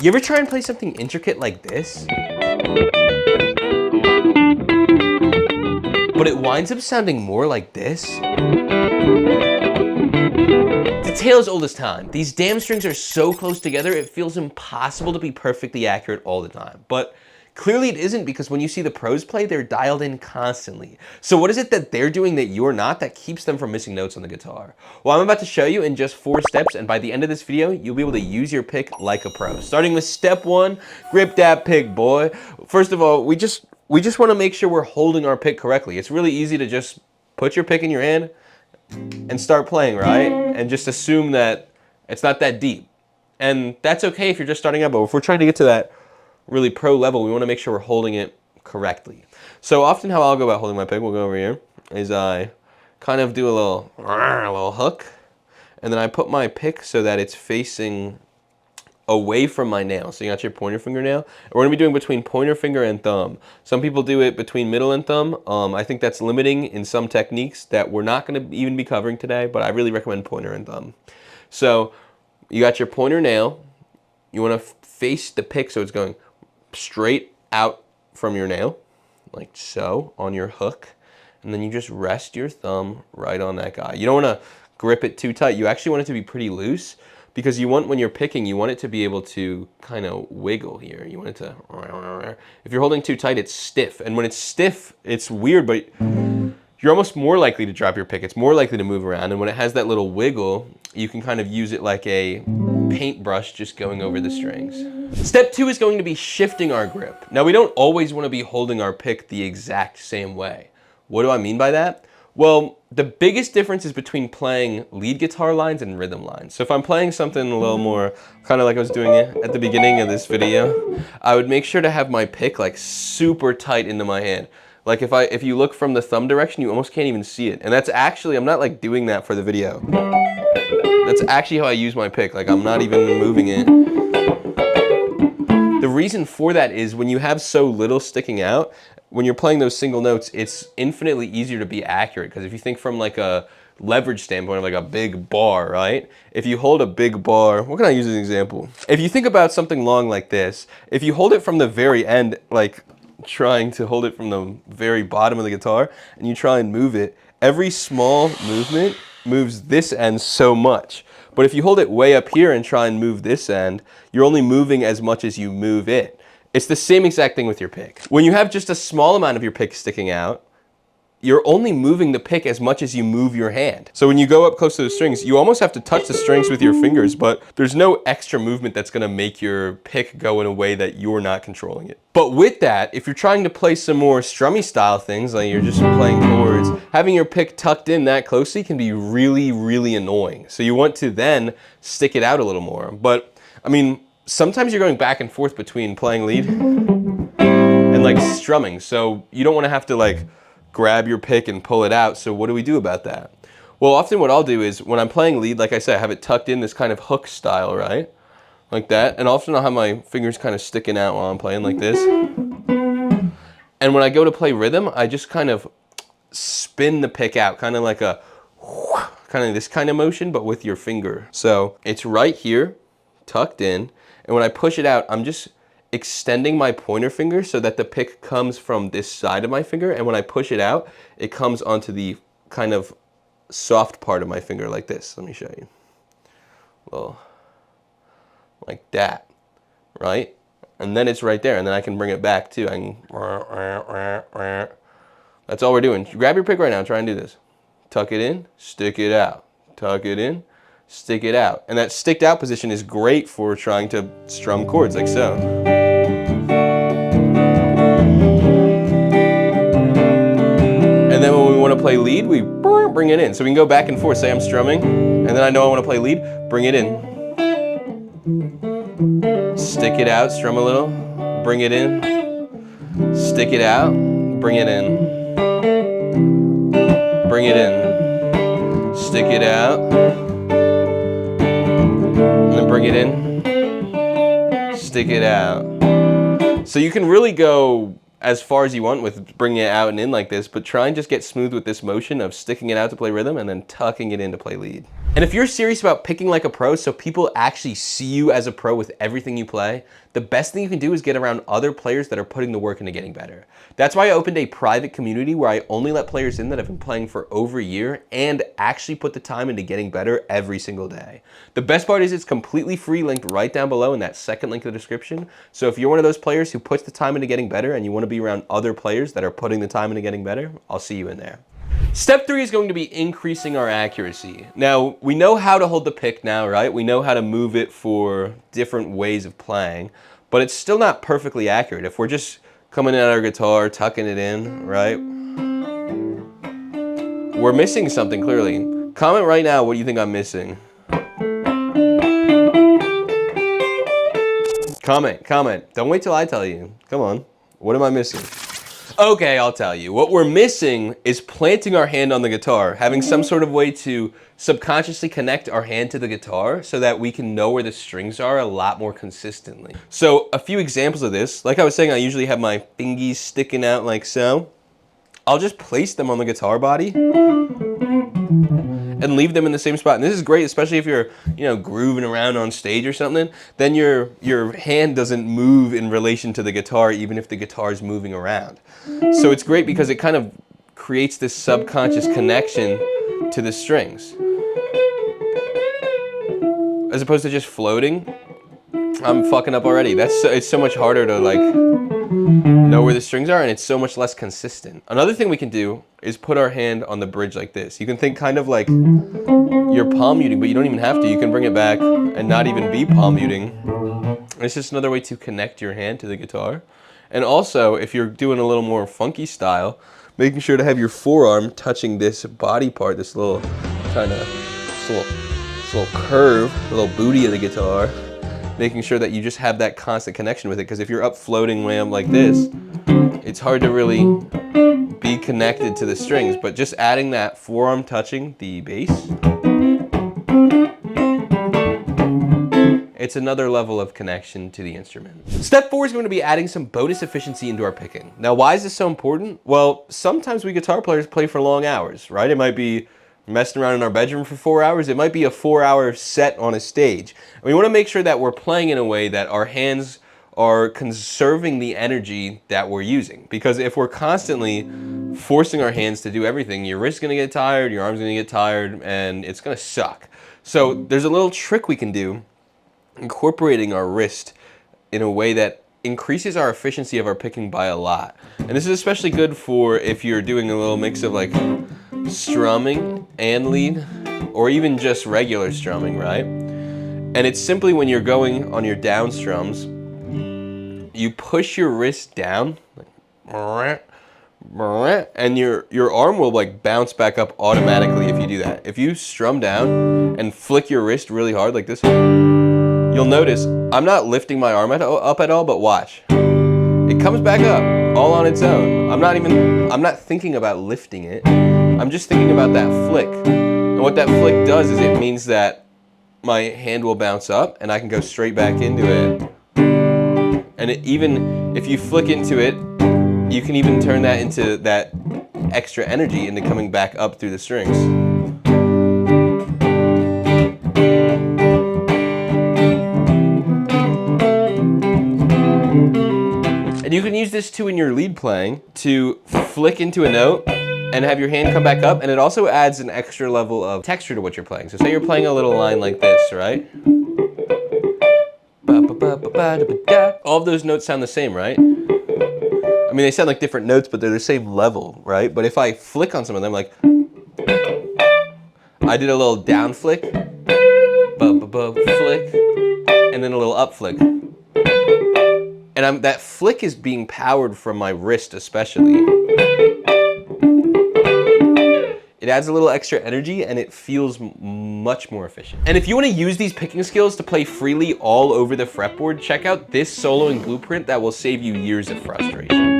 You ever try and play something intricate like this? But it winds up sounding more like this? The tale is old as time. These damn strings are so close together, it feels impossible to be perfectly accurate all the time. But clearly it isn't, because when you see the pros play, they're dialed in constantly. So what is it that they're doing that you're not that keeps them from missing notes on the guitar? Well, I'm about to show you in just 4 steps, and by the end of this video, you'll be able to use your pick like a pro. Starting with step 1, grip that pick, boy. First of all, we just want to make sure we're holding our pick correctly. It's really easy to just put your pick in your hand and start playing, right? And just assume that it's not that deep. And that's okay if you're just starting out, but if we're trying to get to that really pro level, we want to make sure we're holding it correctly. So often how I'll go about holding my pick, we'll go over here, is I kind of do a little hook, and then I put my pick so that it's facing away from my nail. So you got your pointer fingernail. And we're going to be doing between pointer finger and thumb. Some people do it between middle and thumb. I think that's limiting in some techniques that we're not going to even be covering today, but I really recommend pointer and thumb. So you got your pointer nail. You want to face the pick so it's going straight out from your nail, like so, on your hook. And then you just rest your thumb right on that guy. You don't want to grip it too tight. You actually want it to be pretty loose, because you want, when you're picking, you want it to be able to kind of wiggle here. You want it to, if you're holding too tight, it's stiff. And when it's stiff, it's weird, but you're almost more likely to drop your pick. It's more likely to move around. And when it has that little wiggle, you can kind of use it like a paintbrush just going over the strings. Step 2 is going to be shifting our grip. Now, we don't always want to be holding our pick the exact same way. What do I mean by that? Well, the biggest difference is between playing lead guitar lines and rhythm lines. So if I'm playing something a little more, kind of like I was doing it at the beginning of this video, I would make sure to have my pick like super tight into my hand. Like if you look from the thumb direction, you almost can't even see it. And that's actually, I'm not like doing that for the video. That's actually how I use my pick. Like I'm not even moving it. The reason for that is when you have so little sticking out, when you're playing those single notes, it's infinitely easier to be accurate. Because if you think from like a leverage standpoint of like a big bar, right? If you hold a big bar, what can I use as an example? If you think about something long like this, if you hold it from the very end, like trying to hold it from the very bottom of the guitar, and you try and move it, every small movement moves this end so much. But if you hold it way up here and try and move this end, you're only moving as much as you move it. It's the same exact thing with your pick. When you have just a small amount of your pick sticking out, you're only moving the pick as much as you move your hand. So when you go up close to the strings, you almost have to touch the strings with your fingers, but there's no extra movement that's gonna make your pick go in a way that you're not controlling it. But with that, if you're trying to play some more strummy style things, like you're just playing chords, having your pick tucked in that closely can be really, really annoying. So you want to then stick it out a little more. But I mean, sometimes you're going back and forth between playing lead and like strumming. So you don't want to have to like grab your pick and pull it out. So what do we do about that? Well, often what I'll do is when I'm playing lead, like I said, I have it tucked in this kind of hook style, right? Like that. And often I'll have my fingers kind of sticking out while I'm playing like this. And when I go to play rhythm, I just kind of spin the pick out, kind of like a, kind of this kind of motion, but with your finger. So it's right here, tucked in. And when I push it out, I'm just extending my pointer finger so that the pick comes from this side of my finger, and when I push it out, it comes onto the kind of soft part of my finger like this. Let me show you. Well, like that, right? And then it's right there, and then I can bring it back too. I can, that's all we're doing. Grab your pick right now and try and do this. Tuck it in, stick it out. Tuck it in, stick it out. And that sticked out position is great for trying to strum chords like so. And then when we want to play lead, we bring it in. So we can go back and forth. Say I'm strumming, and then I know I want to play lead, bring it in. Stick it out, strum a little, bring it in. Stick it out, bring it in. Bring it in. Stick it out. And then bring it in. Stick it out. So you can really go as far as you want with bringing it out and in like this, but try and just get smooth with this motion of sticking it out to play rhythm and then tucking it in to play lead. And if you're serious about picking like a pro so people actually see you as a pro with everything you play, the best thing you can do is get around other players that are putting the work into getting better. That's why I opened a private community where I only let players in that have been playing for over a year and actually put the time into getting better every single day. The best part is it's completely free, linked right down below in that second link in the description. So if you're one of those players who puts the time into getting better and you want to be around other players that are putting the time into getting better, I'll see you in there. Step 3 is going to be increasing our accuracy. Now, we know how to hold the pick now, right? We know how to move it for different ways of playing, but it's still not perfectly accurate. If we're just coming in at our guitar, tucking it in, right? We're missing something clearly. Comment right now what you think I'm missing. Comment. Don't wait till I tell you. Come on. What am I missing? Okay, I'll tell you. What we're missing is planting our hand on the guitar, having some sort of way to subconsciously connect our hand to the guitar so that we can know where the strings are a lot more consistently. So a few examples of this, like I was saying, I usually have my fingies sticking out like so. I'll just place them on the guitar body and leave them in the same spot. And this is great, especially if you're, grooving around on stage or something. Then your hand doesn't move in relation to the guitar, even if the guitar is moving around. So it's great because it kind of creates this subconscious connection to the strings. As opposed to just floating. I'm fucking up already. It's so much harder to know where the strings are, and it's so much less consistent. Another thing we can do is put our hand on the bridge like this. You can think kind of like you're palm muting, but you don't even have to. You can bring it back and not even be palm muting. It's just another way to connect your hand to the guitar. And also, if you're doing a little more funky style, making sure to have your forearm touching this body part, this little curve, the little booty of the guitar, making sure that you just have that constant connection with it. Because if you're up floating lamb like this, it's hard to really be connected to the strings. But just adding that forearm touching the bass, it's another level of connection to the instrument. Step 4 is going to be adding some bonus efficiency into our picking. Now, why is this so important? Well, sometimes we guitar players play for long hours, right? It might be messing around in our bedroom for 4 hours. It might be a 4-hour set on a stage. And we want to make sure that we're playing in a way that our hands are conserving the energy that we're using. Because if we're constantly forcing our hands to do everything, your wrist's going to get tired, your arm's going to get tired, and it's going to suck. So there's a little trick we can do, incorporating our wrist in a way that increases our efficiency of our picking by a lot. And this is especially good for if you're doing a little mix of like strumming and lead, or even just regular strumming, right? And it's simply when you're going on your down strums, you push your wrist down, and your arm will like bounce back up automatically if you do that. If you strum down and flick your wrist really hard like this, you'll notice I'm not lifting my arm up at all, but watch. It comes back up all on its own. I'm not thinking about lifting it. I'm just thinking about that flick. And what that flick does is it means that my hand will bounce up and I can go straight back into it. And even if you flick into it, you can even turn that into that extra energy into coming back up through the strings. And you can use this too in your lead playing to flick into a note and have your hand come back up, and it also adds an extra level of texture to what you're playing. So say you're playing a little line like this, right? All of those notes sound the same, right? I mean, they sound like different notes, but they're the same level, right? But if I flick on some of them, like I did a little down flick, flick, and then a little up flick. And that flick is being powered from my wrist especially. It adds a little extra energy and it feels much more efficient. And if you want to use these picking skills to play freely all over the fretboard, check out this soloing blueprint that will save you years of frustration.